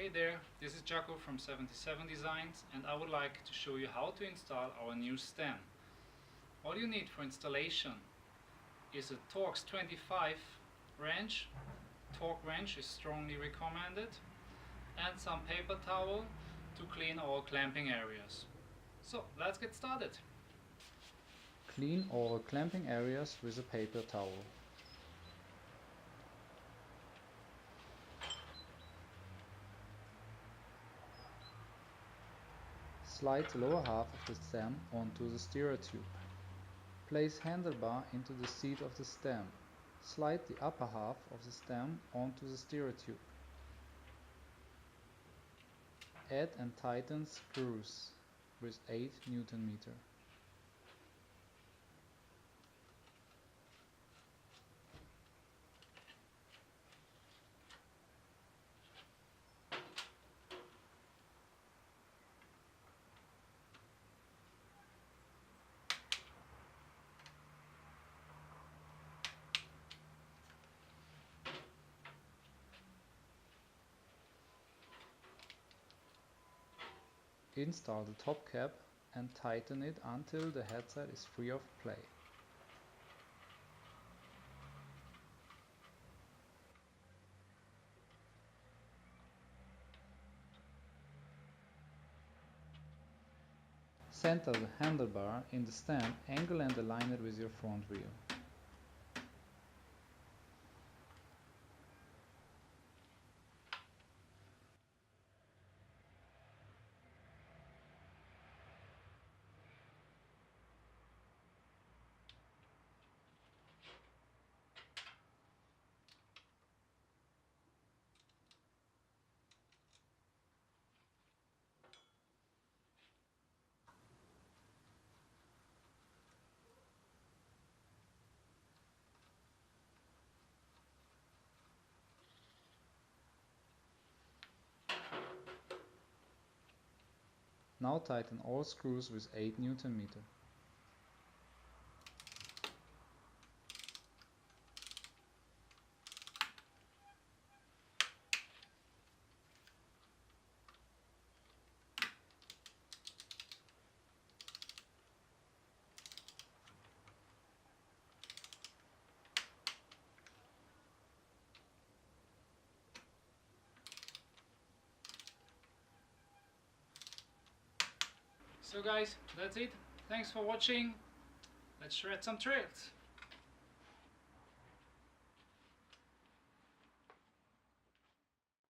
Hey there, this is Jaco from 77designz and I would like to show you how to install our new stem. All you need for installation is a Torx 25 wrench. Torque wrench is strongly recommended, and some paper towel to clean all clamping areas. So let's get started. Clean all clamping areas with a paper towel. Slide the lower half of the stem onto the steerer tube. Place handlebar into the seat of the stem. Slide the upper half of the stem onto the steerer tube. Add and tighten screws with 8 Nm. Install the top cap and tighten it until the headset is free of play. Center the handlebar in the stem, angle and align it with your front wheel. Now tighten all screws with 8 Nm. So guys, that's it. Thanks for watching. Let's shred some trails.